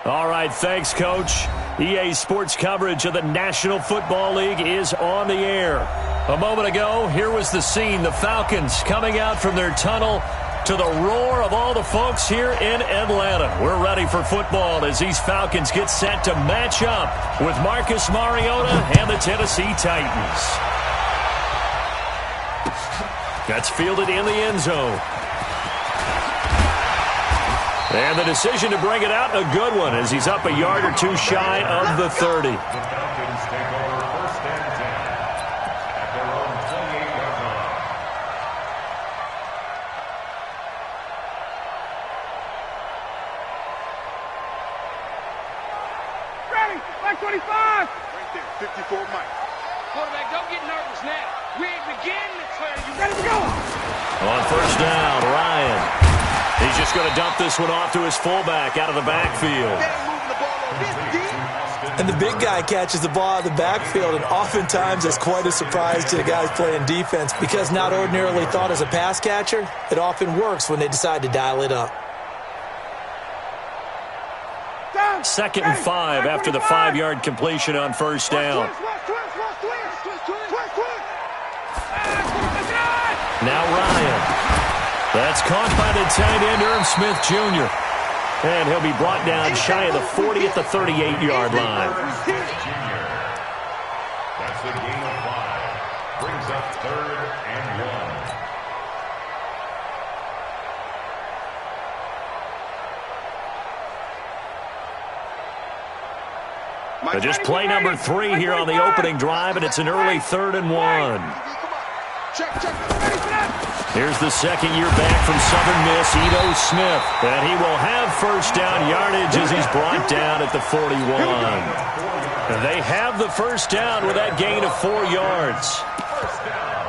All right, thanks, Coach. EA Sports coverage of the National Football League is on the air. A moment ago, here was the scene. The Falcons coming out from their tunnel to the roar of all the folks here in Atlanta. We're ready for football as these Falcons get set to match up with Marcus Mariota and the Tennessee Titans. That's fielded in the end zone. And the decision to bring it out, a good one, as he's up a yard or two shy of the 30. The Falcons take over 1st and 10 at their own 28-yard line. Ready, like 25. Right there, 54 Mike. Quarterback, don't get nervous now. We ain't beginning to clear you. Ready to go. On 1st down, Ryan. He's just going to dump this one off to his fullback out of the backfield. And the big guy catches the ball out of the backfield, and oftentimes it's quite a surprise to the guys playing defense because not ordinarily thought as a pass catcher, it often works when they decide to dial it up. 2nd and 5 after the 5-yard completion on 1st down. Now Ryan. That's caught by the tight end, Irv Smith Jr. And he'll be brought down shy of the 40 at the 38-yard line. That's the gain of 5. Brings up 3rd and 1. But just play number 3 here on the opening drive, and it's an early 3rd and 1. Here's the second year back from Southern Miss, Ito Smith. And he will have 1st down yardage as he's brought down at the 41. And they have the 1st down with that gain of 4 yards. 1st down.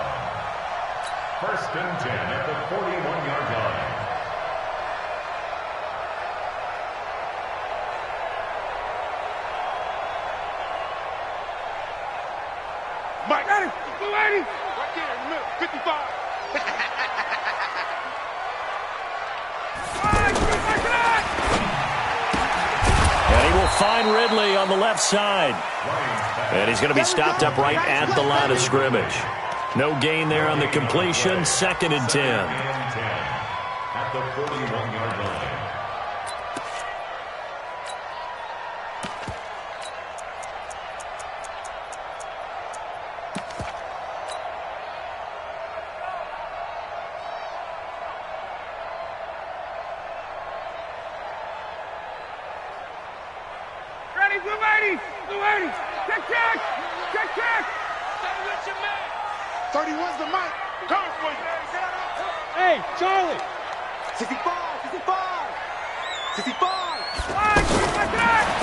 1st and 10 at the 41-yard line. Mike, got it. 280. Right there in the middle. 55. And he will find Ridley on the left side. And he's going to be stopped up right at the line of scrimmage. No gain there on the completion. 2nd and 10. At the 41-yard line. Ready, 280. 280. Check. 31's the mic. Coming for you. Hey, Charlie. 65.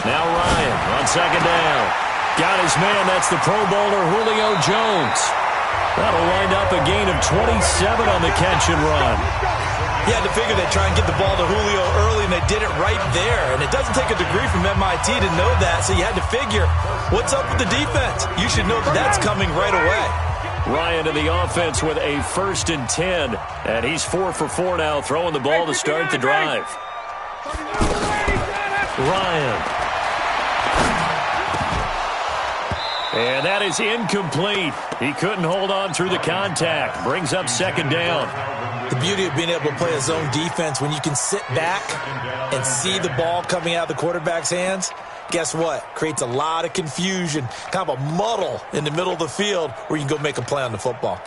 Now Ryan on 2nd down. Got his man. That's the Pro Bowler Julio Jones. That'll wind up a gain of 27 on the catch and run. You had to figure they'd try and get the ball to Julio early, and they did it right there. And it doesn't take a degree from MIT to know that, so you had to figure, what's up with the defense? You should know that that's coming right away. Ryan in the offense with a 1st and 10. And he's 4 for 4 now, throwing the ball to start the drive. Ryan. And that is incomplete. He couldn't hold on through the contact. Brings up 2nd down. The beauty of being able to play a zone defense when you can sit back and see the ball coming out of the quarterback's hands, guess what? Creates a lot of confusion, kind of a muddle in the middle of the field where you can go make a play on the football.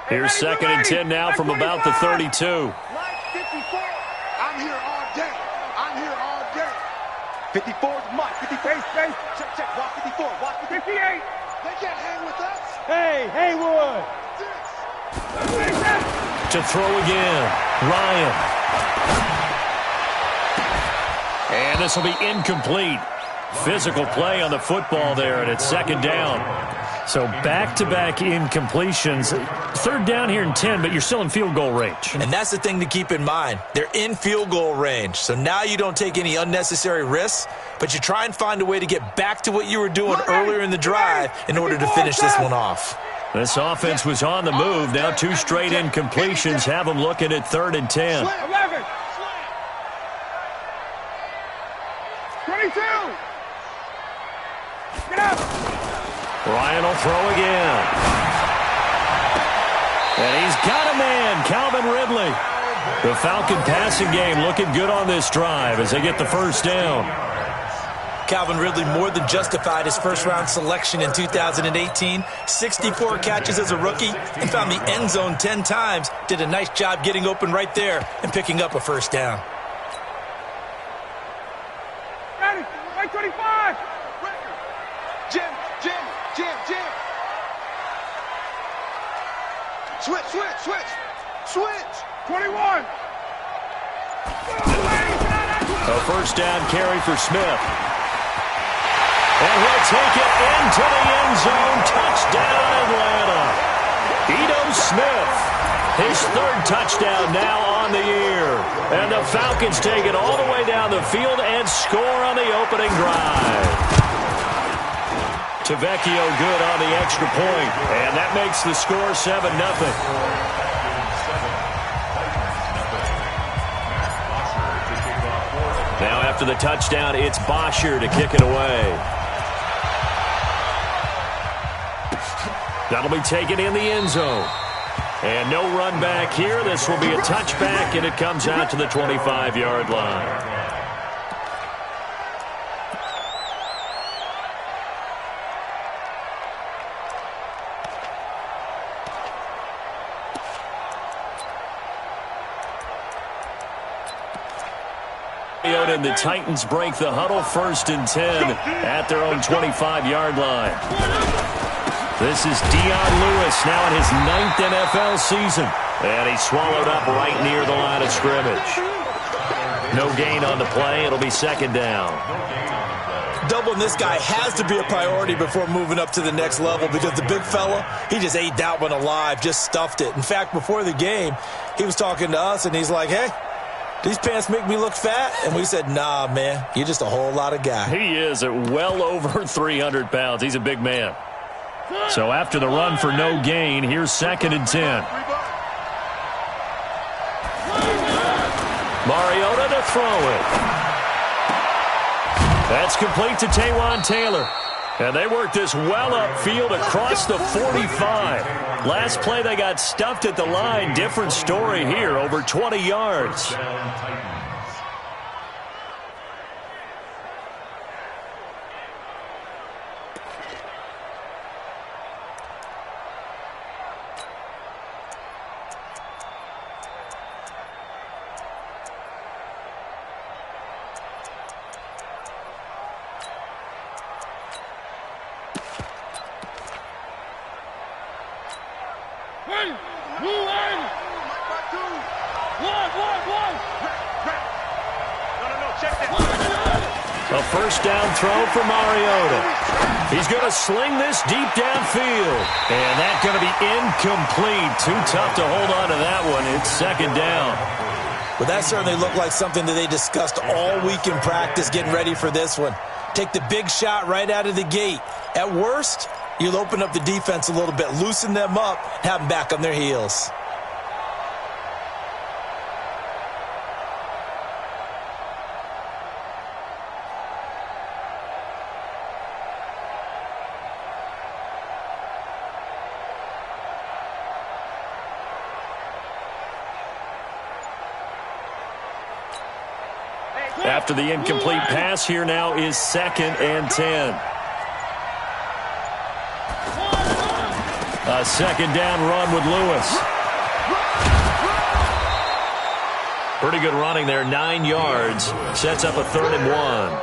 Here's 2nd and 10 now from about the 32. Mike 54. I'm here all day. 54's Mike. 54. Space. Check. Watch 54. Watch 58. They can't hang with us. Hey, Haywood. To throw again. Ryan. And this will be incomplete. Physical play on the football there, and it's 2nd down. So back-to-back incompletions. Third down here and 10, but you're still in field goal range. And that's the thing to keep in mind. They're in field goal range. So now you don't take any unnecessary risks, but you try and find a way to get back to what you were doing earlier in the drive in order to finish this one off. This offense was on the move. Now 2 straight incompletions have them looking at 3rd and 10. 11. 22. Get up. Ryan will throw again. And he's got a man, Calvin Ridley. The Falcon passing game looking good on this drive as they get the first down. Calvin Ridley more than justified his first-round selection in 2018. 64 catches as a rookie and found the end zone 10 times. Did a nice job getting open right there and picking up a first down. Ready. 25. Jim. Switch. 21. A first down carry for Smith. And he'll take it into the end zone. Touchdown, Atlanta. Ito Smith, his 3rd touchdown now on the year. And the Falcons take it all the way down the field and score on the opening drive. Tavecchio good on the extra point, and that makes the score 7-0. Now after the touchdown, it's Bosher to kick it away. That'll be taken in the end zone. And no run back here. This will be a touchback, and it comes out to the 25-yard line. And the Titans break the huddle, 1st and 10 at their own 25-yard line. This is Dion Lewis now in his 9th NFL season. And he's swallowed up right near the line of scrimmage. No gain on the play. It'll be 2nd down. Doubling this guy has to be a priority before moving up to the next level because the big fella, he just ate that one alive, just stuffed it. In fact, before the game, he was talking to us, and he's like, hey, these pants make me look fat? And we said, nah, man, you're just a whole lot of guy. He is at well over 300 pounds. He's a big man. So after the run for no gain, here's 2nd and 10. Mariota to throw it. That's complete to Taywan Taylor. And they worked this well upfield across the 45. Last play, they got stuffed at the line. Different story here, over 20 yards. A first down throw for Mariota. He's going to sling this deep downfield. And that's going to be incomplete. Too tough to hold on to that one. It's 2nd down. Well, that certainly looked like something that they discussed all week in practice getting ready for this one. Take the big shot right out of the gate. At worst, you'll open up the defense a little bit, loosen them up, have them back on their heels. After the incomplete pass, here now is 2nd and 10. A 2nd down run with Lewis. Pretty good running there, 9 yards. Sets up a 3rd and 1.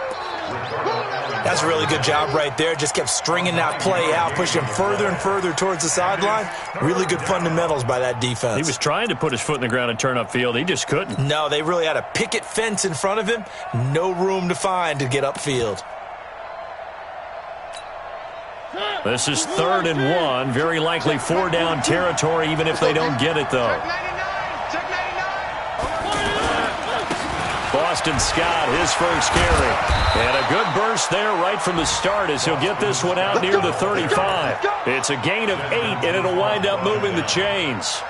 That's a really good job right there. Just kept stringing that play out, pushing further and further towards the sideline. Really good fundamentals by that defense. He was trying to put his foot in the ground and turn upfield. He just couldn't. No, they really had a picket fence in front of him. No room to find to get upfield. This is 3rd and 1. Very likely 4-down territory, even if they don't get it, though. Boston Scott, his first carry. And a good burst there right from the start as he'll get this one out near the 35. It's a gain of 8, and it'll wind up moving the chains.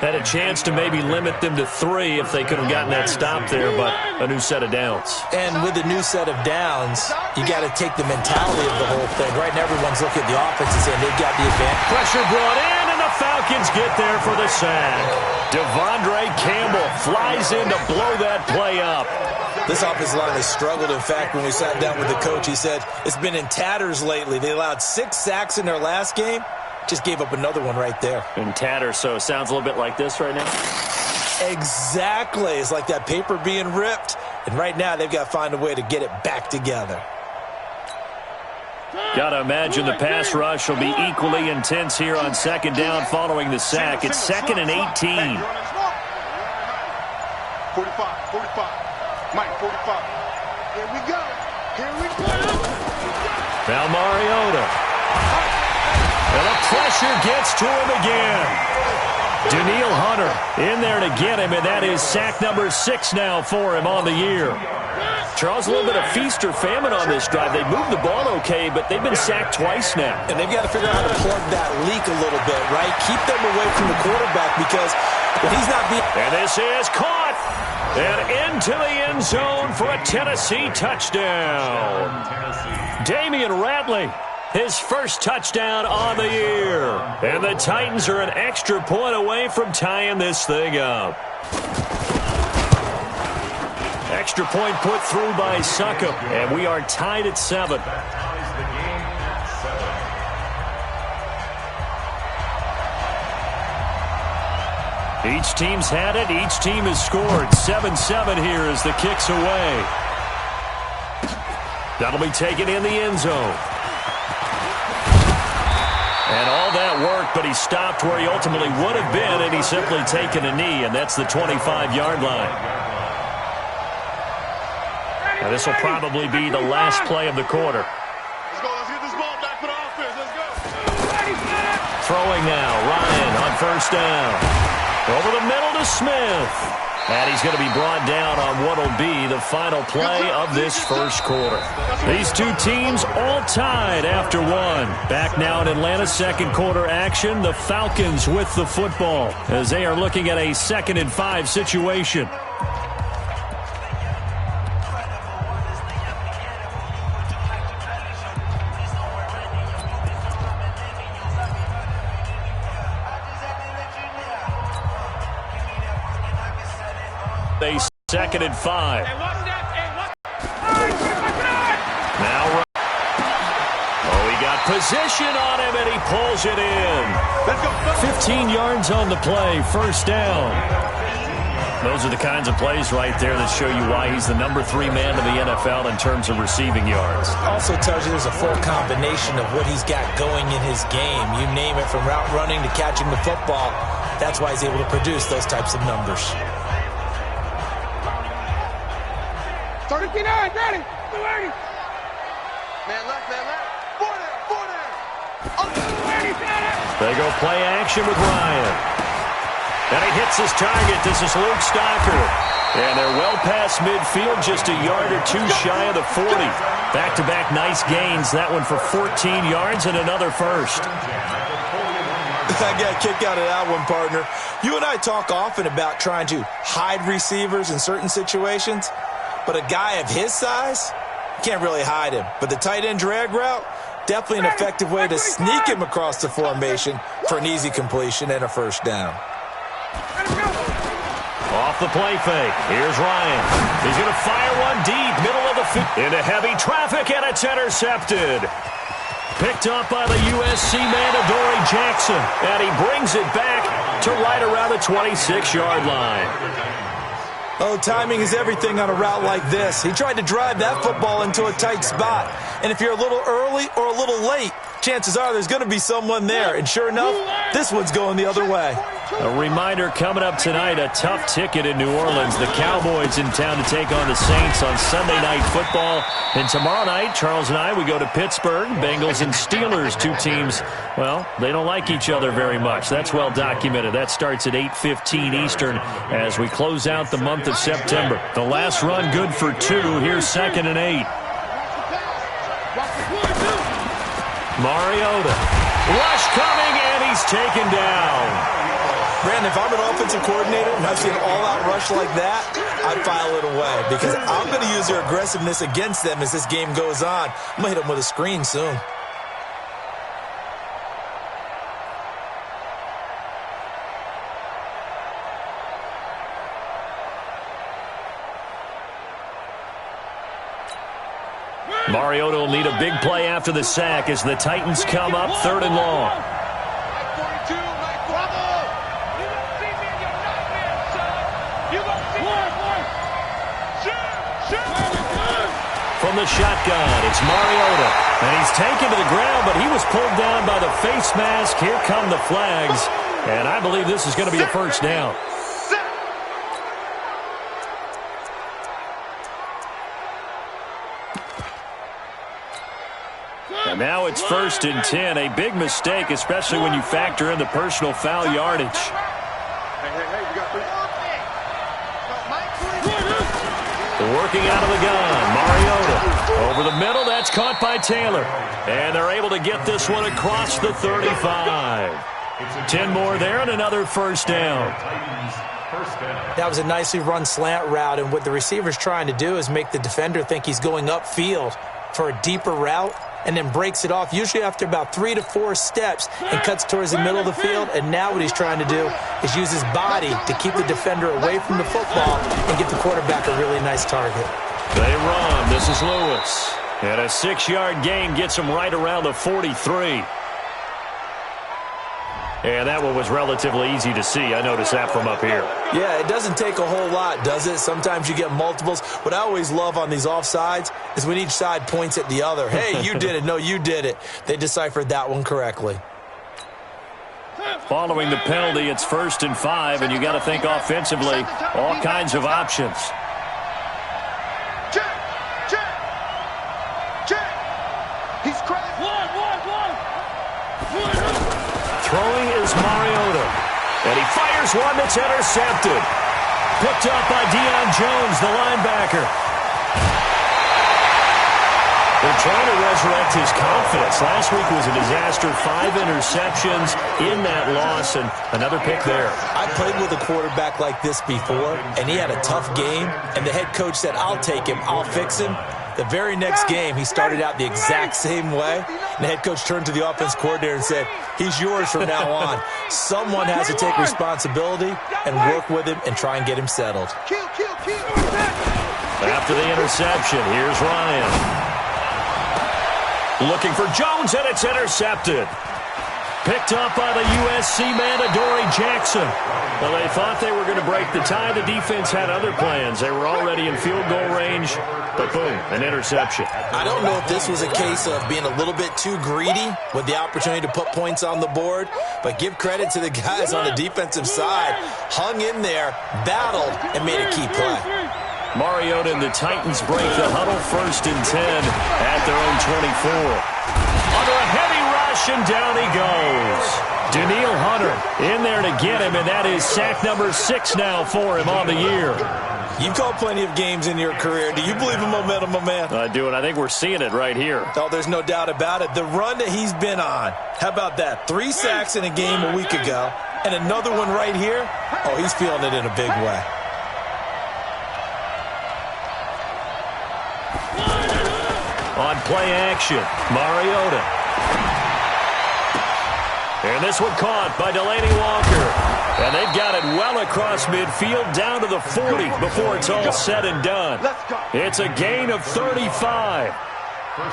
Had a chance to maybe limit them to 3 if they could have gotten that stop there, but a new set of downs. And with a new set of downs, you got to take the mentality of the whole thing. Right now, everyone's looking at the offense and saying they've got the advantage. Pressure brought in, and the Falcons get there for the sack. Devondre Campbell flies in to blow that play up. This offensive line has struggled. In fact, when we sat down with the coach, he said it's been in tatters lately. They allowed 6 sacks in their last game. Just gave up another one right there. In tatters, so it sounds a little bit like this right now? Exactly. It's like that paper being ripped. And right now, they've got to find a way to get it back together. Got to imagine the pass rush will be equally intense here on 2nd down following the sack. It's 2nd and 18. 45. Mike, 45. Here we go. Now Mariota. And the pressure gets to him again. Daniil Hunter in there to get him, and that is sack number 6 now for him on the year. Charles, a little bit of feast or famine on this drive. They moved the ball okay, but they've been sacked twice now. And they've got to figure out how to plug that leak a little bit, right? Keep them away from the quarterback because when he's not being... And this is caught. And into the end zone for a Tennessee touchdown. Damian Ratley, his first touchdown on the year. And the Titans are an extra point away from tying this thing up. Extra point put through by Succop, and we are tied at 7. Each team's had it. Each team has scored. 7-7 here as the kick's away. That'll be taken in the end zone. And all that work, but he stopped where he ultimately would have been, and he's simply taken a knee, and that's the 25-yard line. Now, this will probably be the last play of the quarter. Let's go. Let's get this ball back for the offense. Let's go. Throwing now. Ryan on 1st down. Over the middle to Smith. And he's going to be brought down on what will be the final play of this first quarter. These two teams all tied after 1. Back now in Atlanta's second quarter action. The Falcons with the football as they are looking at a 2nd and 5 situation. A 2nd and 5. Now, he got position on him, and he pulls it in. 15 yards on the play, 1st down. Those are the kinds of plays right there that show you why he's the number 3 man in the NFL in terms of receiving yards. Also tells you there's a full combination of what he's got going in his game. You name it, from route running to catching the football. That's why he's able to produce those types of numbers. 39, ready. 30. Man left. 40. They go play action with Ryan. And he hits his target. This is Luke Stocker. And they're well past midfield, just a yard or 2 shy of the 40. Back-to-back nice gains. That one for 14 yards and another first. I got a kick out of that one, partner. You and I talk often about trying to hide receivers in certain situations. But a guy of his size, can't really hide him. But the tight end drag route, definitely an effective way to sneak him across the formation for an easy completion and a 1st down. Off the play fake. Here's Ryan. He's going to fire one deep, middle of the field. Into heavy traffic, and it's intercepted. Picked up by the USC man, Adoree Jackson. And he brings it back to right around the 26-yard line. Oh, timing is everything on a route like this. He tried to drive that football into a tight spot. And if you're a little early or a little late, chances are there's going to be someone there. And sure enough, this one's going the other way. A reminder coming up tonight, a tough ticket in New Orleans. The Cowboys in town to take on the Saints on Sunday Night Football. And tomorrow night, Charles and I, we go to Pittsburgh. Bengals and Steelers, two teams, well, they don't like each other very much. That's well documented. That starts at 8:15 Eastern as we close out the month of September. The last run good for 2. Here's 2nd and 8. Mariota. Rush coming, and he's taken down. Brandon, if I'm an offensive coordinator and I see an all-out rush like that, I'd file it away because I'm going to use their aggressiveness against them as this game goes on. I'm going to hit them with a screen soon. Mariota will need a big play after the sack as the Titans come up 3rd and long. From the shotgun, it's Mariota. And he's taken to the ground, but he was pulled down by the face mask. Here come the flags. And I believe this is going to be a first down. And now it's 1st and 10. A big mistake, especially when you factor in the personal foul yardage. Working out of the gun, Mariota. Over the middle, that's caught by Taylor. And they're able to get this one across the 35. 10 more there and another first down. That was a nicely run slant route, and what the receiver's trying to do is make the defender think he's going upfield for a deeper route, and then breaks it off, usually after about 3 to 4 steps, and cuts towards the middle of the field. And now what he's trying to do is use his body to keep the defender away from the football and get the quarterback a really nice target. They run. This is Lewis. And a 6-yard gain gets him right around the 43. And that one was relatively easy to see. I noticed that from up here. Yeah, it doesn't take a whole lot, does it? Sometimes you get multiples. What I always love on these offsides is when each side points at the other. Hey, you did it. No, you did it. They deciphered that one correctly. Following the penalty, it's 1st and 5, and you got to think offensively, all kinds of options. Throwing is Mariota. And he fires one that's intercepted. Picked up by Deion Jones, the linebacker. They're trying to resurrect his confidence. Last week was a disaster. 5 interceptions in that loss, and another pick there. I played with a quarterback like this before, and he had a tough game, and the head coach said, I'll take him, I'll fix him. The very next game, he started out the exact same way. And the head coach turned to the offense coordinator and said, he's yours from now on. Someone has to take responsibility and work with him and try and get him settled. After the interception, here's Ryan. Looking for Jones, and it's intercepted. Picked up by the USC man, Adoree Jackson. Well, they thought they were going to break the tie. The defense had other plans. They were already in field goal range, but boom, an interception. I don't know if this was a case of being a little bit too greedy with the opportunity to put points on the board, but give credit to the guys on the defensive side. Hung in there, battled, and made a key play. Mariota and the Titans break the huddle 1st and 10 at their own 24. Under a heavy rush, and down he goes. Danielle Hunter in there to get him, and that is sack number 6 now for him on the year. You've called plenty of games in your career. Do you believe in momentum, my man? I do, and I think we're seeing it right here. Oh, there's no doubt about it. The run that he's been on, how about that? 3 sacks in a game a week ago, and another one right here. Oh, he's feeling it in a big way. On play action, Mariota. And this one caught by Delaney Walker. And they've got it well across midfield down to the 40 before it's all said and done. It's a gain of 35.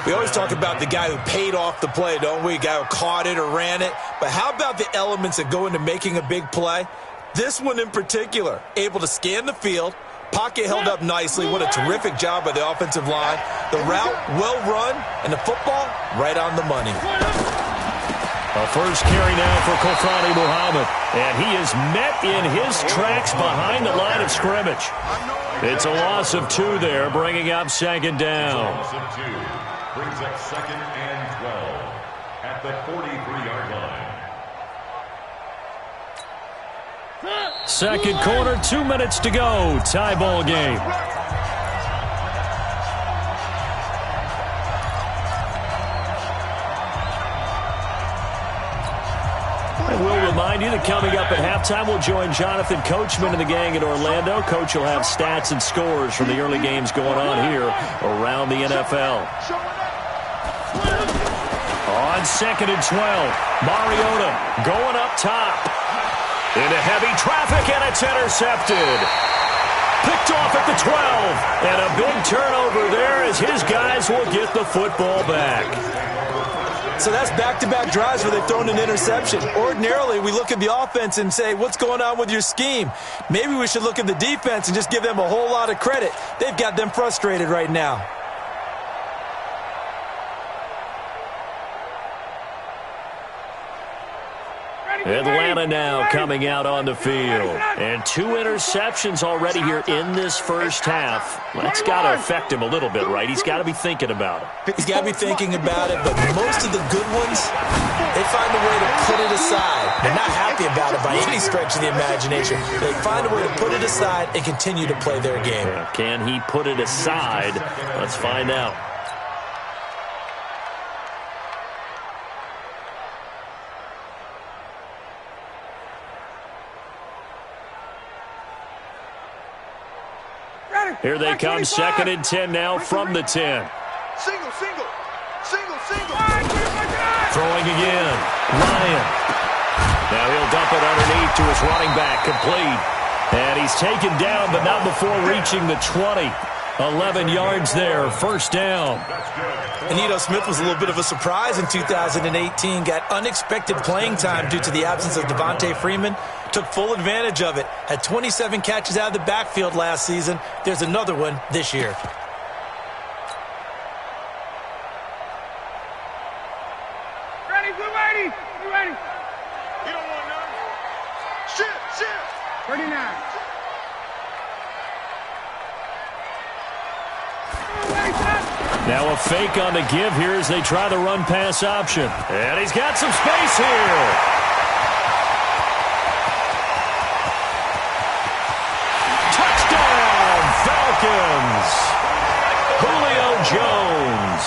We always talk about the guy who paid off the play, don't we? A guy who caught it or ran it. But how about the elements that go into making a big play? This one in particular, able to scan the field, Pocket held up nicely. What a terrific job by the offensive line. The route, well run, and the football, right on the money. A first carry now for Kofrani Muhammad. And he is met in his tracks behind the line of scrimmage. It's a loss of 2 there, bringing up second down. Loss of 2 brings up 2nd and 12 at the 43-yard line. Second quarter, 2 minutes to go. Tie ball game. And we'll remind you that coming up at halftime, we'll join Jonathan Coachman and the gang in Orlando. Coach will have stats and scores from the early games going on here around the NFL. On 2nd and 12, Mariota going up top. Into heavy traffic, and it's intercepted. Picked off at the 12. And a big turnover there as his guys will get the football back. So that's back-to-back drives where they've thrown an interception. Ordinarily, we look at the offense and say, what's going on with your scheme? Maybe we should look at the defense and just give them a whole lot of credit. They've got them frustrated right now. Atlanta now coming out on the field. And 2 interceptions already here in this first half. That's got to affect him a little bit, right? He's got to be thinking about it. He's got to be thinking about it, but most of the good ones, they find a way to put it aside. They're not happy about it by any stretch of the imagination. They find a way to put it aside and continue to play their game. Can he put it aside? Let's find out. Here they come, 2nd and 10 now from the 10. Single. Throwing again. Ryan. Now he'll dump it underneath to his running back, complete. And he's taken down, but not before reaching the 20. 11 yards there, first down. And Ito Smith was a little bit of a surprise in 2018. Got unexpected playing time due to the absence of Devontae Freeman. Took full advantage of it. Had 27 catches out of the backfield last season. There's another one this year. Ready. You don't want none. Shift. 39. Now a fake on the give here as they try the run-pass option. And he's got some space here. Touchdown, Falcons. Julio Jones.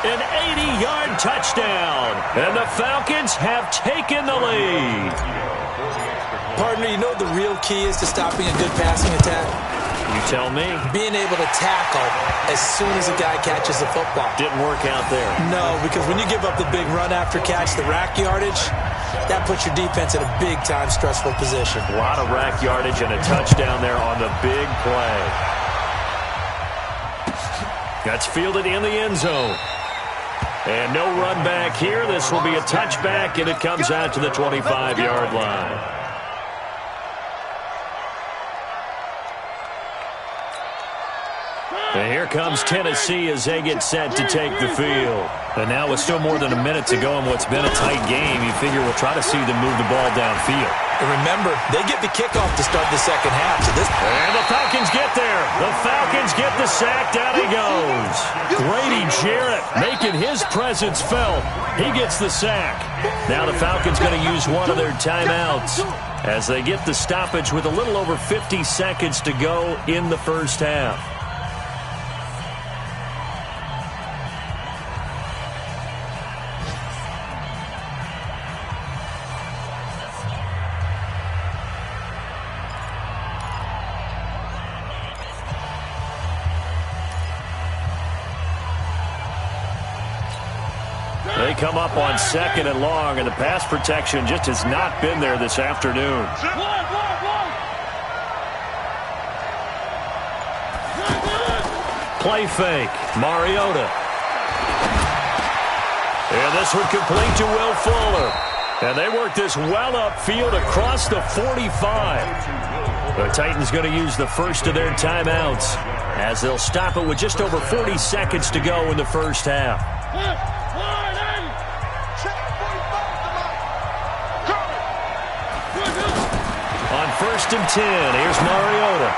An 80-yard touchdown. And the Falcons have taken the lead. Partner, you know the real key is to stopping a good passing attack? You tell me. Being able to tackle as soon as a guy catches the football. Didn't work out there. No, because when you give up the big run after catch, the rack yardage, that puts your defense in a big-time stressful position. A lot of rack yardage and a touchdown there on the big play. That's fielded in the end zone. And no run back here. This will be a touchback, and it comes out to the 25-yard line. And here comes Tennessee as they get set to take the field. And now with still more than a minute to go in what's been a tight game, you figure we'll try to see them move the ball downfield. And remember, they get the kickoff to start the second half. So and the Falcons get there. The Falcons get the sack. Down he goes. Grady Jarrett making his presence felt. He gets the sack. Now the Falcons going to use one of their timeouts as they get the stoppage with a little over 50 seconds to go in the first half. They come up on 2nd and long, and the pass protection just has not been there this afternoon. Play fake. Mariota. And this one complete to Will Fuller. And they work this well upfield across the 45. The Titans going to use the first of their timeouts as they'll stop it with just over 40 seconds to go in the first half. On 1st and 10, here's Mariota.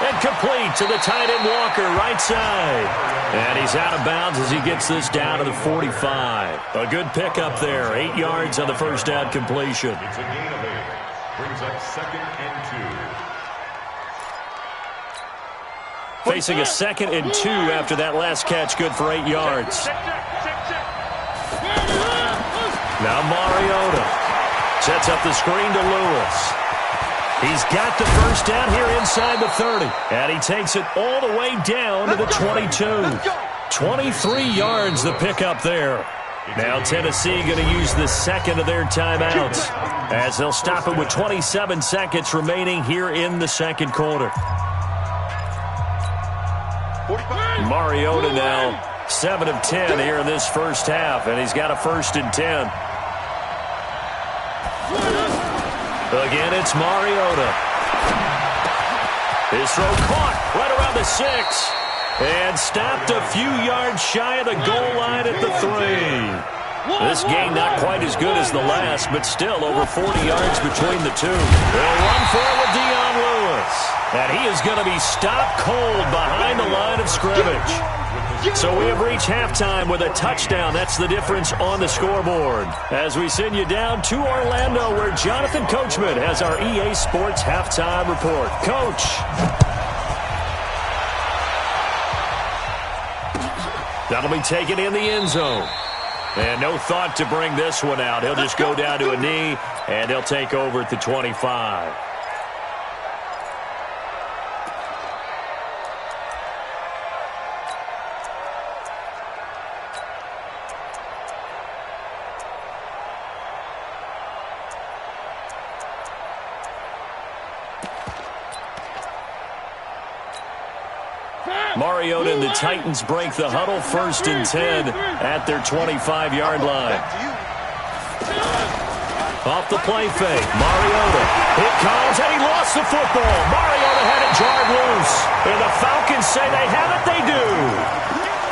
And complete to the tight end Walker, right side. And he's out of bounds as he gets this down to the 45. A good pickup there. 8 yards on the first down completion. It's a gain of 8. Brings up 2nd and 2. Facing a 2nd and 2 after that last catch, good for 8 yards. Now Mariota sets up the screen to Lewis. He's got the first down here inside the 30. And he takes it all the way down to the 22. 23 yards the pickup there. Now Tennessee going to use the second of their timeouts as they'll stop it with 27 seconds remaining here in the second quarter. Mariota now 7 of 10 here in this first half, and he's got a 1st and 10. Again, it's Mariota. His throw caught right around the 6. And stopped a few yards shy of the goal line at the 3. This game not quite as good as the last, but still over 40 yards between the two. They'll run for it with Dion Lewis. And he is going to be stopped cold behind the line of scrimmage. So we have reached halftime with a touchdown. That's the difference on the scoreboard. As we send you down to Orlando, where Jonathan Coachman has our EA Sports halftime report. Coach. That'll be taken in the end zone. And no thought to bring this one out. He'll just go down to a knee, and they'll take over at the 25. Mariota and the Titans break the huddle, 1st and 10 at their 25-yard line. Off the play fake, Mariota. It comes, and he lost the football. Mariota had it jarred loose. And the Falcons say they have it, they do.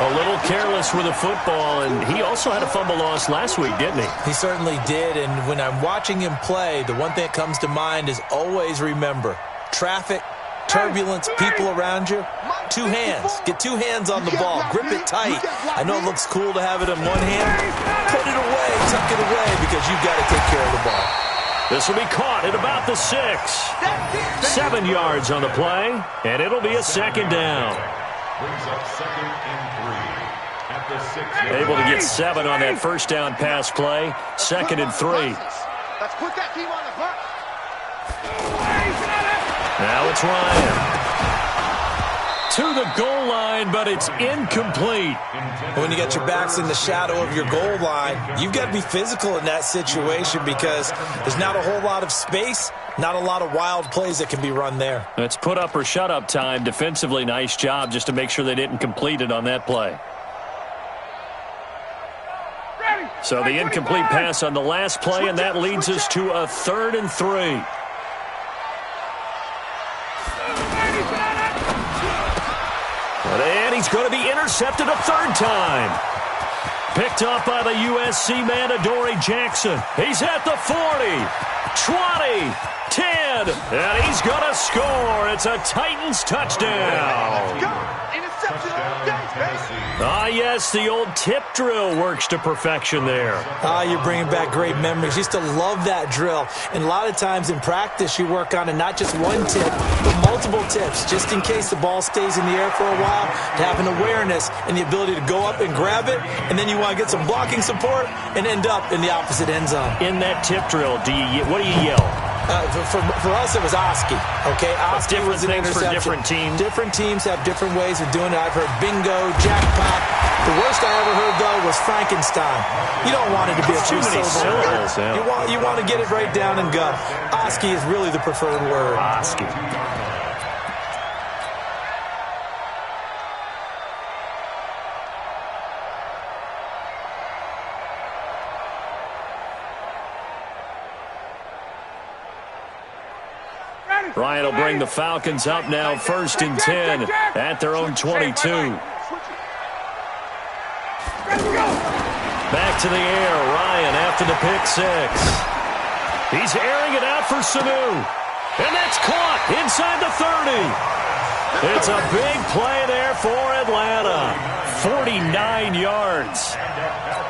A little careless with the football, and he also had a fumble loss last week, didn't he? He certainly did, and when I'm watching him play, the one thing that comes to mind is always remember, traffic, turbulence, people around you, 2 hands. Get 2 hands on the ball. Grip it tight. I know it looks cool to have it in one hand. Put it away. Tuck it away because you've got to take care of the ball. This will be caught at about the 6. 7 yards on the play, and it'll be a 2nd down. Brings up 2nd and 3 at the 6. Able to get 7 on that first down pass play. 2nd and 3. Let's put that team on the hunt. Now it's Ryan. To the goal line, but it's incomplete. When you got your backs in the shadow of your goal line, you've got to be physical in that situation because there's not a whole lot of space, not a lot of wild plays that can be run there. It's put up or shut up time. Defensively, nice job just to make sure they didn't complete it on that play. So the incomplete pass on the last play, and that leads us to a 3rd and 3. And he's going to be intercepted a 3rd time. Picked up by the USC man, Adoree Jackson. He's at the 40, 20, 10, and he's going to score. It's a Titans touchdown. Ah, yes, the old tip drill works to perfection there. Ah, you're bringing back great memories. Used to love that drill. And a lot of times in practice, you work on it, not just one tip, but multiple tips, just in case the ball stays in the air for a while, to have an awareness and the ability to go up and grab it, and then you want to get some blocking support and end up in the opposite end zone. In that tip drill, what do you yell? For us, it was Oski. Okay, Oski was an interception. For different teams. Different teams have different ways of doing it. I've heard bingo, jackpot. The worst I ever heard, though, was Frankenstein. You don't want it to be a too many syllables. Yeah. You want to get it right down and gut. Oski is really the preferred word. Oski. Ryan will bring the Falcons up now 1st and 10 at their own 22. Back to the air. Ryan after the pick 6. He's airing it out for Sanu. And that's caught inside the 30. It's a big play there for Atlanta. 49 yards.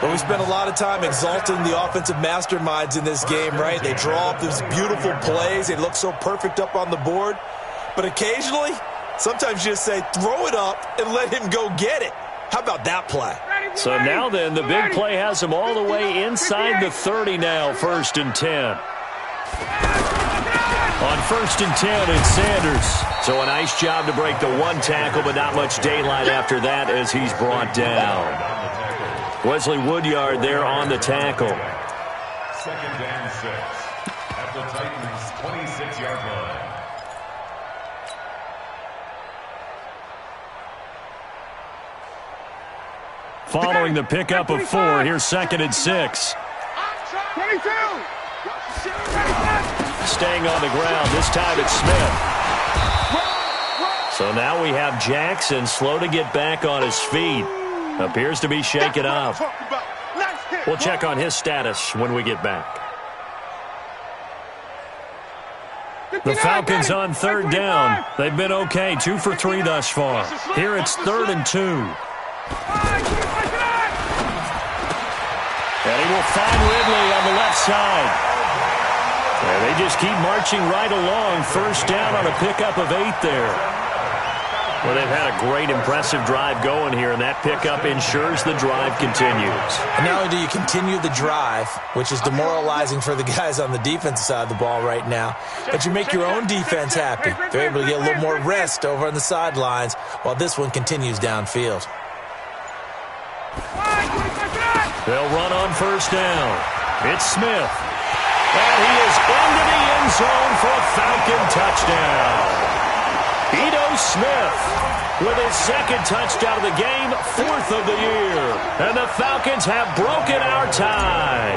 Well, we spent a lot of time exalting the offensive masterminds in this game, right? They draw up these beautiful plays. They look so perfect up on the board. But occasionally, sometimes you just say, throw it up and let him go get it. How about that play? So now then, the big play has him all the way inside the 30 now, 1st and 10. On 1st and 10, it's Sanders. So a nice job to break the 1 tackle, but not much daylight after that as he's brought down. Wesley Woodyard there on the tackle. 2nd and 6 at the Titans' 26-yard line. Following the pickup of 4, here's 2nd and 6. 22. Staying on the ground, this time it's Smith. So now we have Jackson slow to get back on his feet. Appears to be shaken up. We'll check on his status when we get back. The Falcons on 3rd down. They've been okay, 2 for 3 thus far. Here it's 3rd and 2. And he will find Ridley on the left side. And they just keep marching right along. 1st down on a pickup of 8 there. Well, they've had a great, impressive drive going here, and that pickup ensures the drive continues. And not only do you continue the drive, which is demoralizing for the guys on the defensive side of the ball right now, but you make your own defense happy. They're able to get a little more rest over on the sidelines while this one continues downfield. They'll run on 1st down. It's Smith. And he is into the end zone for a Falcon touchdown. Ito Smith with his 2nd touchdown of the game, 4th of the year. And the Falcons have broken our tie.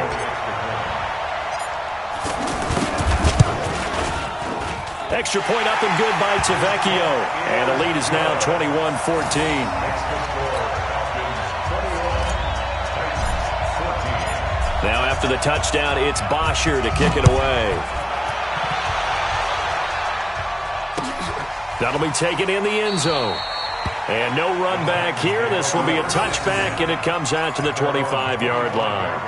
Extra point up and good by Tavecchio. And the lead is now 21-14. Now after the touchdown, it's Bosher to kick it away. That'll be taken in the end zone. And no run back here. This will be a touchback, and it comes out to the 25-yard line.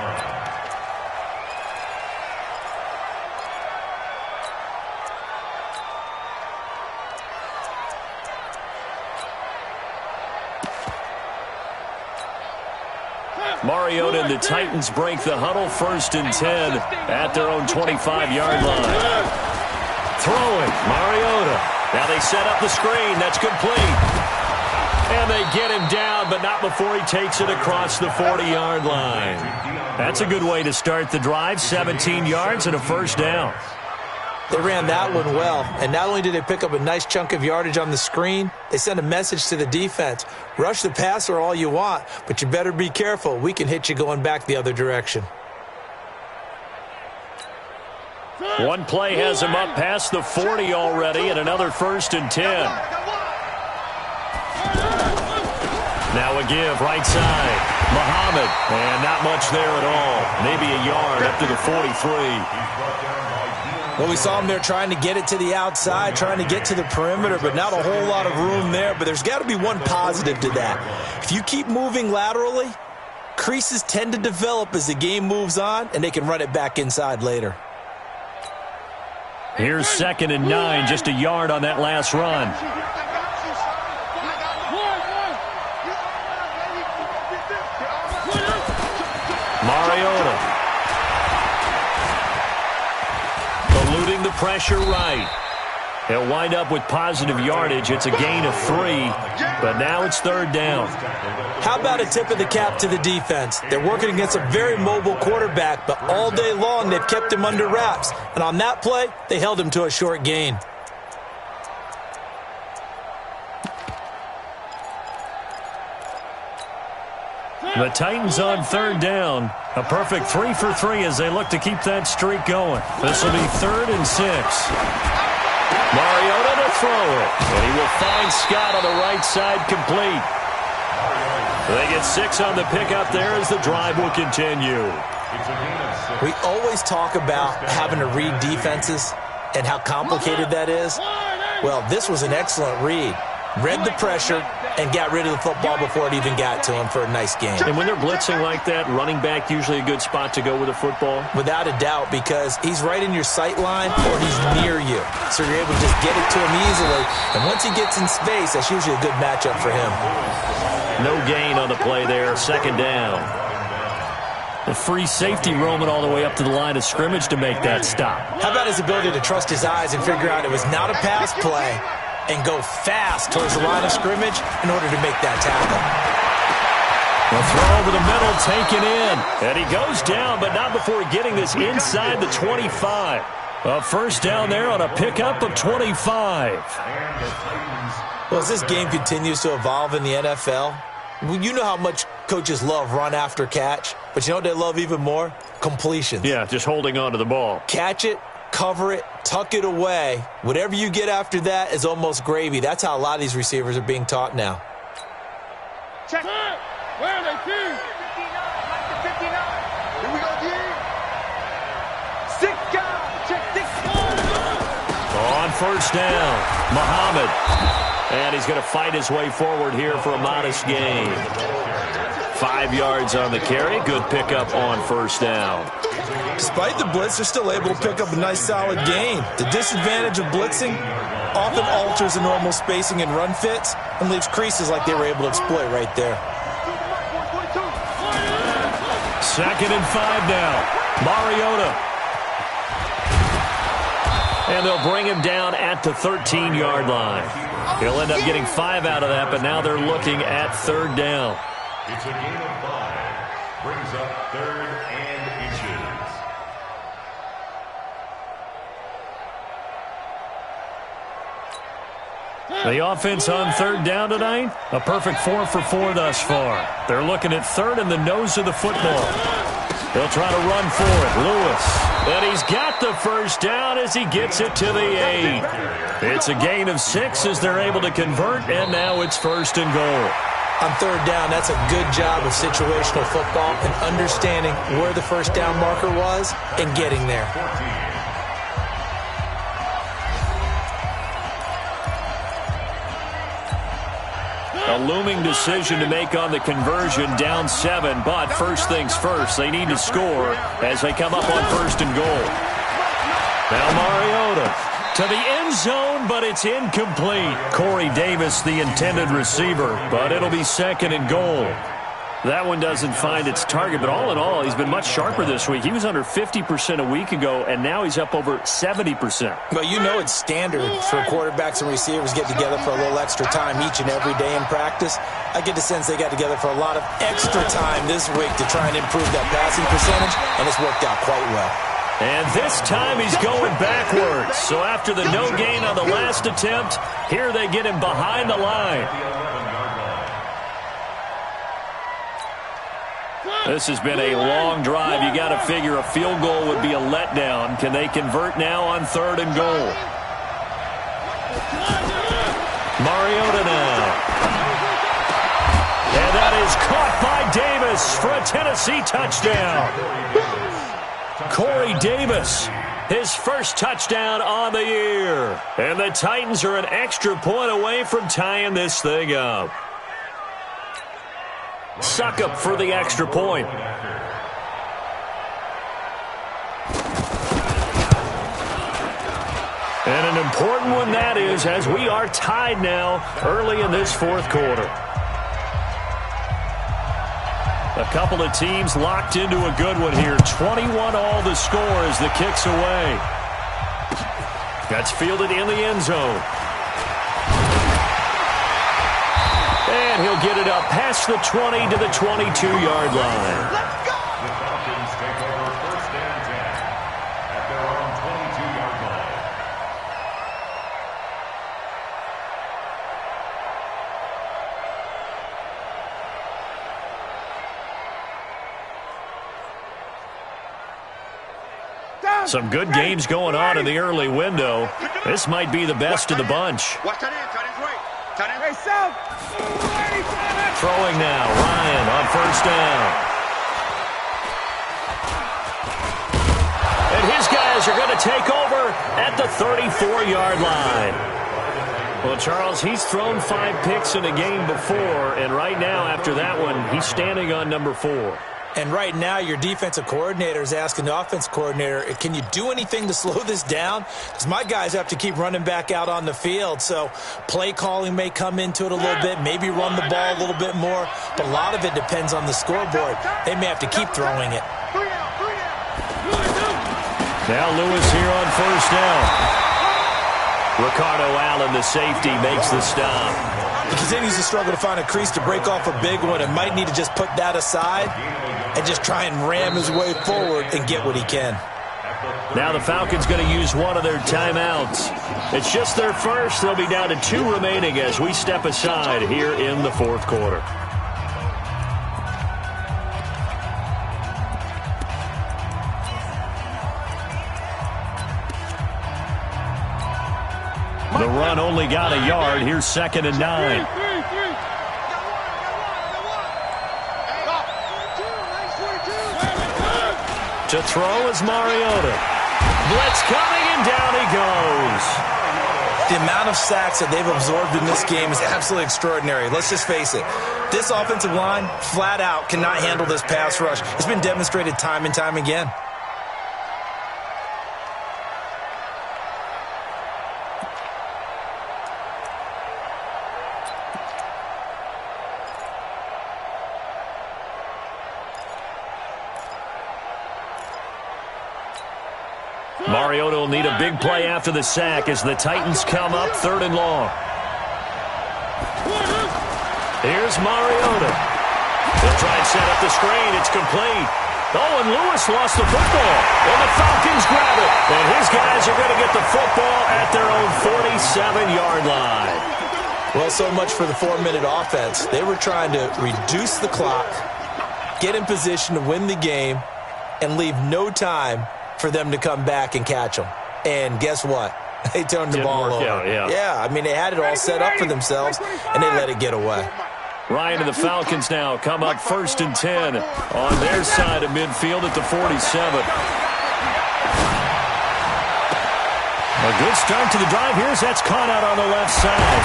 Mariota and the Titans break the huddle, 1st and 10 at their own 25-yard line. Throwing, Mariota. Now they set up the screen. That's complete. And they get him down, but not before he takes it across the 40-yard line. That's a good way to start the drive. 17 yards and a 1st down. They ran that one well, and not only did they pick up a nice chunk of yardage on the screen, they sent a message to the defense. Rush the passer all you want, but you better be careful. We can hit you going back the other direction. One play has him up past the 40 already, and another 1st and 10. Now a give, right side. Muhammad, and not much there at all. Maybe a yard up to the 43. Well, we saw him there trying to get it to the outside, trying to get to the perimeter, but not a whole lot of room there. But there's got to be one positive to that. If you keep moving laterally, creases tend to develop as the game moves on, and they can run it back inside later. Here's 2nd and 9, just a yard on that last run. Mariota. Eluding the pressure right. He'll wind up with positive yardage. It's a gain of 3, but now it's 3rd down. How about a tip of the cap to the defense? They're working against a very mobile quarterback, but all day long they've kept him under wraps. And on that play, they held him to a short gain. The Titans on 3rd down. A perfect 3 for 3 as they look to keep that streak going. This will be 3rd and 6. Mariota to throw it. And he will find Scott on the right side, complete. They get 6 on the pickup there as the drive will continue. We always talk about having to read defenses and how complicated that is. Well, this was an excellent read. Read the pressure and got rid of the football before it even got to him for a nice game. And when they're blitzing like that, running back usually a good spot to go with a football? Without a doubt, because he's right in your sight line or he's near you. So you're able to just get it to him easily. And once he gets in space, that's usually a good matchup for him. No gain on the play there, second down. The free safety roaming all the way up to the line of scrimmage to make that stop. How about his ability to trust his eyes and figure out it was not a pass play and go fast towards the line of scrimmage in order to make that tackle. The throw over the middle, taken in. And he goes down, but not before getting this inside the 25. A first down there on a pickup of 25. Well, as this game continues to evolve in the NFL, you know how much coaches love run after catch, but you know what they love even more? Completions. Yeah, just holding on to the ball. Catch it, cover it, tuck it away. Whatever you get after that is almost gravy. That's how a lot of these receivers are being taught now. Check. Where are they? 59. Here we go, D. 6 guys. Check 6 guys. On first down, Muhammad. And he's going to fight his way forward here for a modest gain. 5 yards on the carry. Good pickup on first down. Despite the blitz, they're still able to pick up a nice, solid gain. The disadvantage of blitzing often alters the normal spacing and run fits and leaves creases like they were able to exploit right there. 2nd and 5 now. Mariota. And they'll bring him down at the 13-yard line. He'll end up getting 5 out of that, but now they're looking at 3rd down. It's a gain of 5. Brings up 3rd and inches. The offense on 3rd down tonight, a perfect 4 for 4 thus far. They're looking at 3rd and the nose of the football. They'll try to run for it. Lewis. And he's got the first down as he gets it to the 8. It's a gain of 6 as they're able to convert, and now it's 1st and goal. On 3rd down, that's a good job of situational football and understanding where the first down marker was and getting there. A looming decision to make on the conversion, down 7, but first things first, they need to score as they come up on 1st and goal. Now Mariota to the end zone, but it's incomplete. Corey Davis, the intended receiver, but it'll be 2nd and goal. That one doesn't find its target, but all in all, he's been much sharper this week. He was under 50% a week ago, and now he's up over 70%. Well, you know it's standard for quarterbacks and receivers get together for a little extra time each and every day in practice. I get the sense they got together for a lot of extra time this week to try and improve that passing percentage, and it's worked out quite well. And this time he's going backwards. So after the no gain on the last attempt, here they get him behind the line. This has been a long drive. You got to figure a field goal would be a letdown. Can they convert now on 3rd and goal? Mariota now. And that is caught by Davis for a Tennessee touchdown. Corey Davis, his first touchdown on the year. And the Titans are an extra point away from tying this thing up. Suck up for the extra point. And an important one that is, as we are tied now early in this 4th quarter. A couple of teams locked into a good one here. 21 all the score as the kick's away. That's fielded in the end zone. And he'll get it up past the 20 to the 22-yard line. The Falcons take over 1st and 10 at their own 22-yard line. Some good games going on in the early window. This might be the best of the bunch. Throwing now, Ryan on first down. And his guys are going to take over at the 34-yard line. Well, Charles, he's thrown 5 picks in a game before, and right now, after that one, he's standing on number 4. And right now, your defensive coordinator is asking the offense coordinator, can you do anything to slow this down? Because my guys have to keep running back out on the field. So play calling may come into it a little bit, maybe run the ball a little bit more. But a lot of it depends on the scoreboard. They may have to keep throwing it. Now Lewis here on first down. Ricardo Allen, the safety, makes the stop. He continues to struggle to find a crease to break off a big one and might need to just put that aside and just try and ram his way forward and get what he can. Now the Falcons going to use one of their timeouts. It's just their first. They'll be down to 2 remaining as we step aside here in the fourth quarter. The run only got a yard. Here's 2nd and 9. To throw is Mariota. Blitz coming, and down he goes. The amount of sacks that they've absorbed in this game is absolutely extraordinary. Let's just face it. This offensive line, flat out, cannot handle this pass rush. It's been demonstrated time and time again. Mariota will need a big play after the sack as the Titans come up 3rd and long. Here's Mariota. They'll try and set up the screen. It's complete. Oh, and Lewis lost the football. And the Falcons grab it. And his guys are going to get the football at their own 47-yard line. Well, so much for the 4-minute offense. They were trying to reduce the clock, get in position to win the game, and leave no time for them to come back and catch them. And guess what? They turned the ball over. Yeah, I mean, they had it all set up for themselves, and they let it get away. Ryan and the Falcons now come up 1st and 10 on their side of midfield at the 47. A good start to the drive. Here's that's caught out on the left side.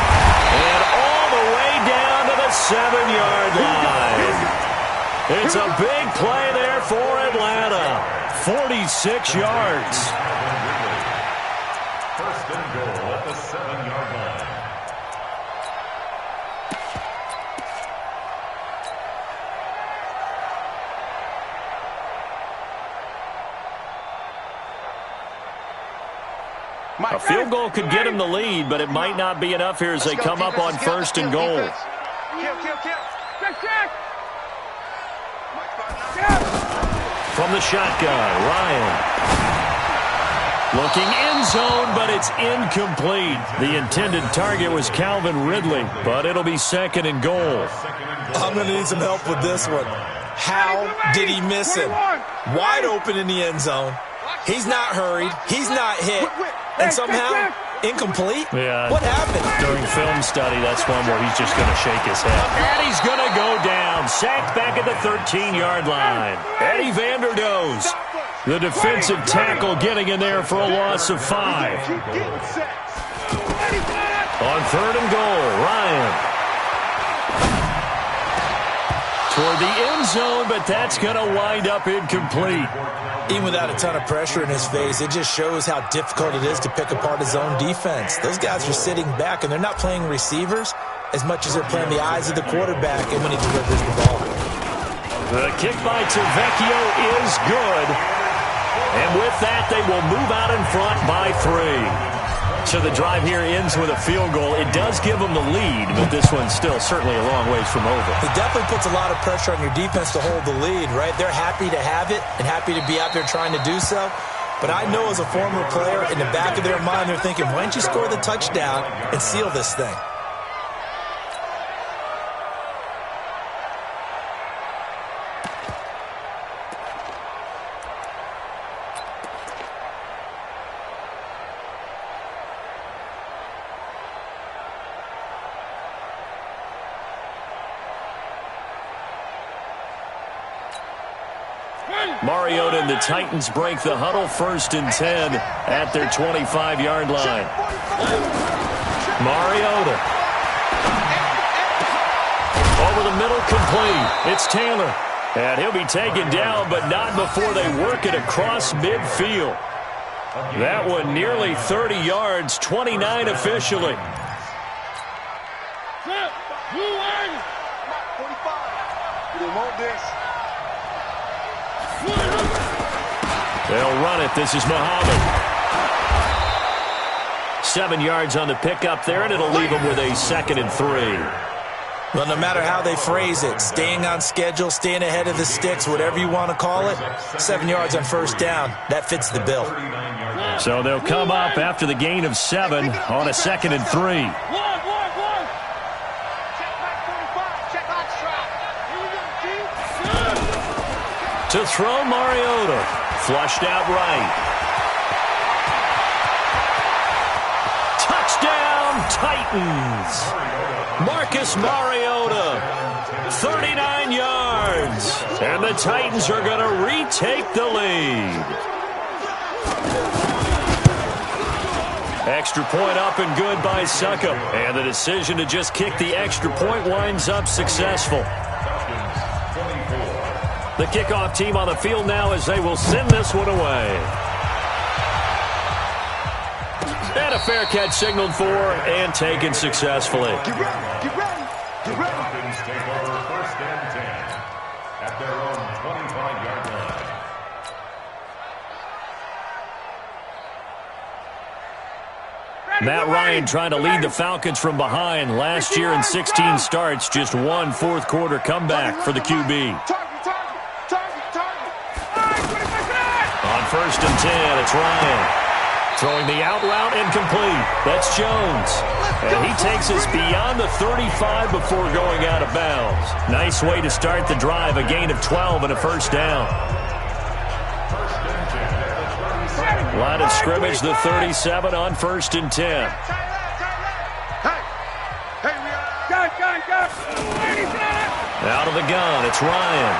And all the way down to the 7-yard line. It's a big play there for Atlanta. 46 yards. 1st and goal at the 7-yard line. A field goal could get him the lead, but it might not be enough here as they come up on 1st and goal. From the shotgun, Ryan. Looking end zone, but it's incomplete. The intended target was Calvin Ridley, but it'll be 2nd and goal. I'm going to need some help with this one. How did he miss him? Wide open in the end zone. He's not hurried. He's not hit. And somehow, incomplete? Yeah. What happened? During film study, that's one where he's just going to shake his head. And he's going to go down. Sacked back at the 13-yard line. Eddie Vanderdoes, the defensive tackle, getting in there for a loss of 5. On 3rd and goal, Ryan. Toward the end zone, but that's going to wind up incomplete. Even without a ton of pressure in his face, it just shows how difficult it is to pick apart his own defense. Those guys are sitting back, and they're not playing receivers as much as they're playing the eyes of the quarterback and when he delivers the ball. The kick by Tavecchio is good. And with that, they will move out in front by 3. So the drive here ends with a field goal. It does give them the lead, but this one's still certainly a long ways from over. It definitely puts a lot of pressure on your defense to hold the lead, right? They're happy to have it and happy to be out there trying to do so. But I know as a former player, in the back of their mind, they're thinking, why don't you score the touchdown and seal this thing? Mariota and the Titans break the huddle, 1st and 10 at their 25-yard line. Mariota. Over the middle, complete. It's Taylor. And he'll be taken down, but not before they work it across midfield. That one nearly 30 yards, 29 officially. They'll run it. This is Muhammad. 7 yards on the pickup there, and it'll leave them with a 2nd and 3. Well, no matter how they phrase it, staying on schedule, staying ahead of the sticks, whatever you want to call it, 7 yards on 1st down, that fits the bill. So they'll come up after the gain of 7 on a 2nd and 3. To throw, Mariota. Flushed out right. Touchdown, Titans. Marcus Mariota, 39 yards. And the Titans are going to retake the lead. Extra point up and good by Succop. And the decision to just kick the extra point winds up successful. The kickoff team on the field now as they will send this one away. And a fair catch signaled for and taken successfully. Get ready, get ready, get ready. Falcons take over 1st and 10 at their own 25-yard line. Matt Ryan trying to lead the Falcons from behind. Last year in 16 starts, just one fourth-quarter comeback for the QB. On 1st and 10, it's Ryan. Throwing the out route incomplete. That's Jones. And he takes us beyond the 35 before going out of bounds. Nice way to start the drive. A gain of 12 and a 1st down. Line of scrimmage, the 37 on 1st and 10. Out of the gun, it's Ryan.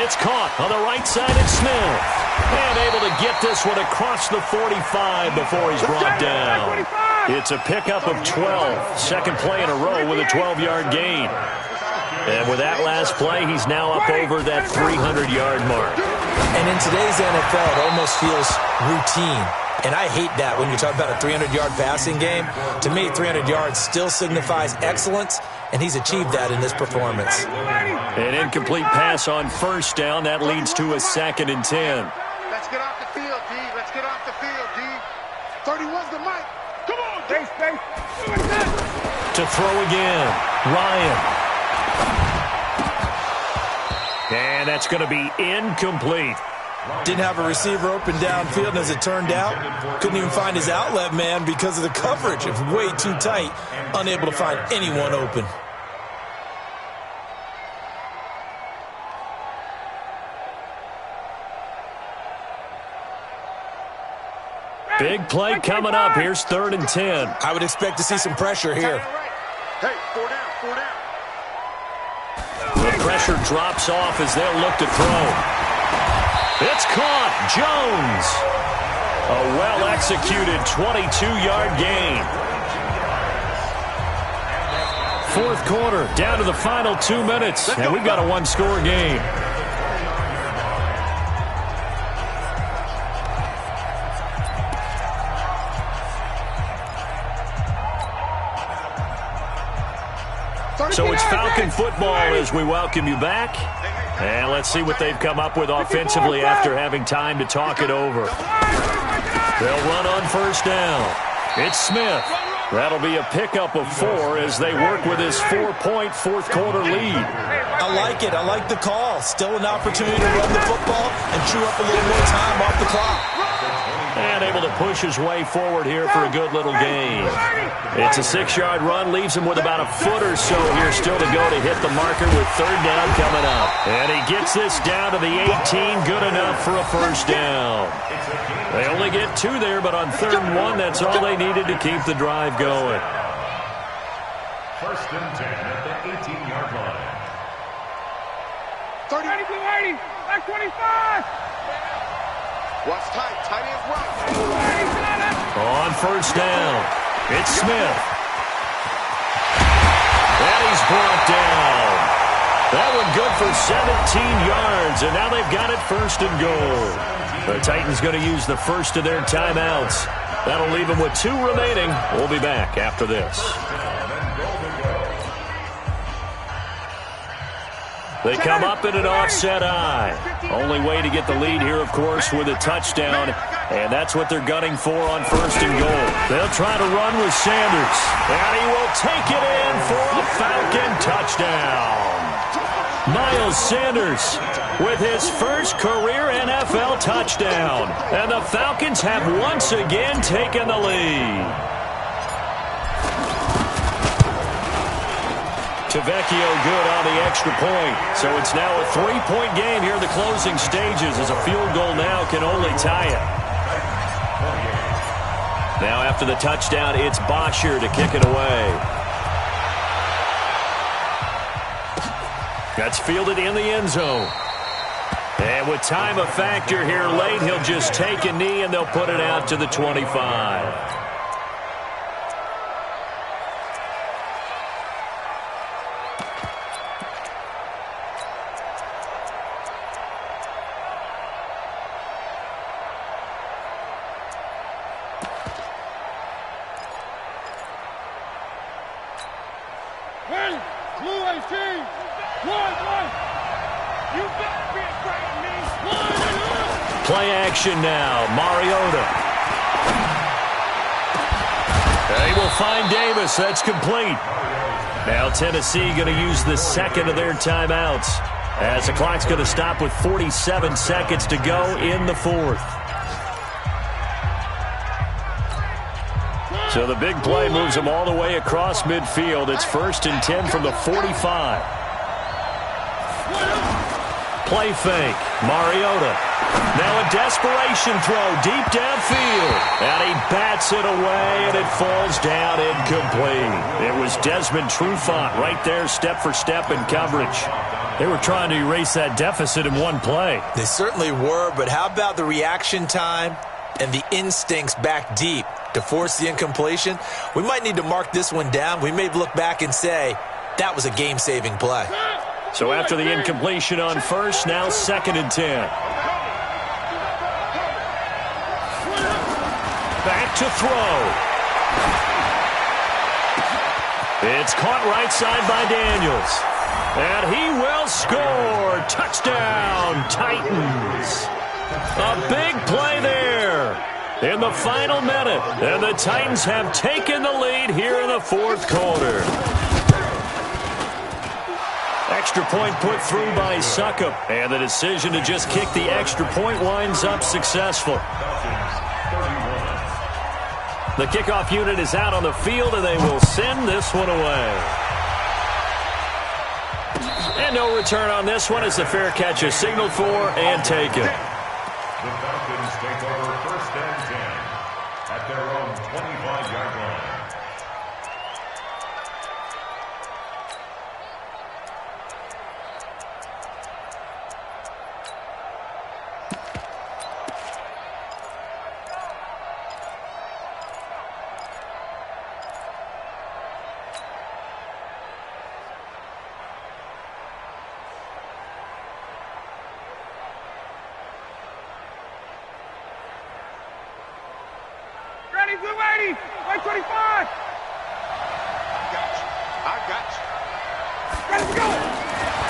It's caught on the right side, it's Smith. And able to get this one across the 45 before he's brought down. It's a pickup of 12. Second play in a row with a 12-yard gain. And with that last play, he's now up over that 300-yard mark. And in today's NFL, it almost feels routine. And I hate that when you talk about a 300-yard passing game. To me, 300 yards still signifies excellence, and he's achieved that in this performance. An incomplete pass on 1st down. That leads to a 2nd and 10. Let's get off the field, D. Let's get off the field, D. 31's the mic. Come on, D. Space. To throw again, Ryan. And that's going to be incomplete. Didn't have a receiver open downfield, and as it turned out, couldn't even find his outlet man because of the coverage. It was way too tight, unable to find anyone open. Big play coming up. Here's 3rd and 10. I would expect to see some pressure here. Hey, 4 down, 4 down. The pressure drops off as they'll look to throw. It's caught. Jones. A well-executed 22-yard gain. 4th quarter, down to the final 2 minutes, and we've got a one-score game. So it's Falcon football as we welcome you back. And let's see what they've come up with offensively after having time to talk it over. They'll run on 1st down. It's Smith. That'll be a pickup of 4 as they work with his 4-point 4th-quarter lead. I like it. I like the call. Still an opportunity to run the football and chew up a little more time off the clock. And able to push his way forward here for a good little gain. It's a 6-yard run, leaves him with about a foot or so here still to go to hit the marker with 3rd down coming up. And he gets this down to the 18, good enough for a 1st down. They only get 2 there, but on 3rd and 1, that's all they needed to keep the drive going. 1st and 10 at the 18-yard line. 30. 80, back 25. Watch tight. Tight ends right. On first down, it's Smith. And he's brought down. That one good for 17 yards, and now they've got it first and goal. The Titans going to use the first of their timeouts. That'll leave them with 2 remaining. We'll be back after this. They come up in an offset eye. Only way to get the lead here, of course, with a touchdown. And that's what they're gunning for on first and goal. They'll try to run with Sanders. And he will take it in for a Falcon touchdown. Miles Sanders with his first career NFL touchdown. And the Falcons have once again taken the lead. Tavecchio good on the extra point. So it's now a 3-point game here in the closing stages, as a field goal now can only tie it. Now after the touchdown, it's Bosher to kick it away. That's fielded in the end zone. And with time a factor here late, he'll just take a knee and they'll put it out to the 25. Play action now. Mariota. They will find Davis. That's complete. Now Tennessee going to use the second of their timeouts, as the clock's going to stop with 47 seconds to go in the fourth. So the big play moves them all the way across midfield. It's 1st and 10 from the 45. Play fake. Mariota. Now a desperation throw deep downfield. And he bats it away, and it falls down incomplete. It was Desmond Trufant right there, step for step in coverage. They were trying to erase that deficit in one play. They certainly were, but how about the reaction time and the instincts back deep to force the incompletion? We might need to mark this one down. We may look back and say that was a game-saving play. So after the incompletion on first, now 2nd and 10. Back to throw. It's caught right side by Daniels. And he will score. Touchdown, Titans. A big play there in the final minute. And the Titans have taken the lead here in the fourth quarter. Extra point put through by Succop. And the decision to just kick the extra point winds up successful. The kickoff unit is out on the field, and they will send this one away. And no return on this one as the fair catch is signaled for and taken. The Falcons take over 1st and 10 at their own 25-yard line.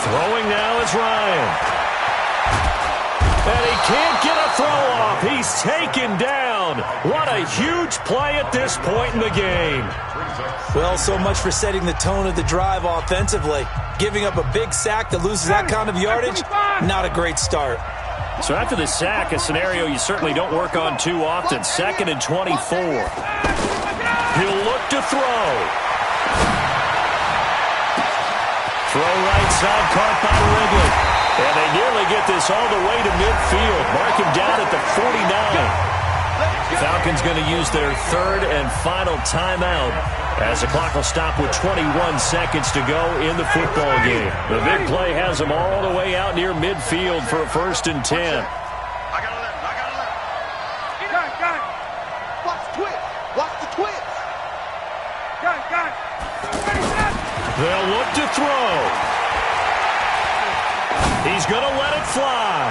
Throwing now is Ryan. And he can't get a throw off. He's taken down. What a huge play at this point in the game. Well, so much for setting the tone of the drive offensively. Giving up a big sack that loses that kind of yardage, not a great start. So after the sack, a scenario you certainly don't work on too often. 2nd and 24. He'll look to throw. Throw right side, caught by Ridley. And they nearly get this all the way to midfield. Mark him down at the 49. Falcons going to use their 3rd and final timeout As the clock will stop with 21 seconds to go in the football game. The big play has them all the way out near midfield for a 1st and 10. I got 11. Got it. Watch the twist. Watch the twist. Got it. They'll look to throw. He's going to let it fly.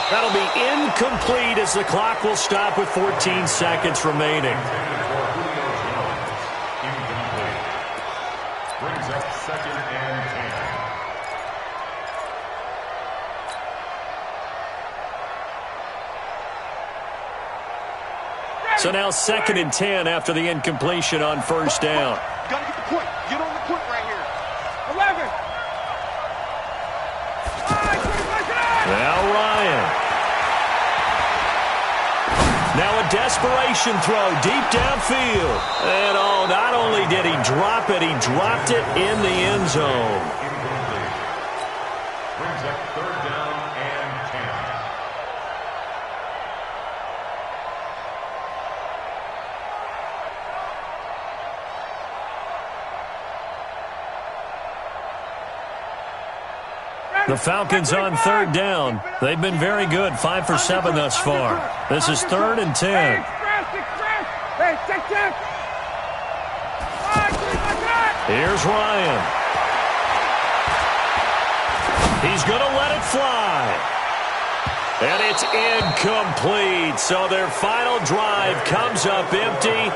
That'll be incomplete as the clock will stop with 14 seconds remaining. Brings up 2nd and 10. So now 2nd and 10 after the incompletion on 1st down. You got to get the point. Get on the point right here. 11. Now Ryan. Now a desperation throw deep downfield. And not only did he drop it, he dropped it in the end zone. Incomplete. Brings up 3rd down and 10. The Falcons on 3rd down. They've been very good, 5 for 7 thus far. This is 3rd and 10. Here's Ryan. He's going to let it fly. And it's incomplete. So their final drive comes up empty.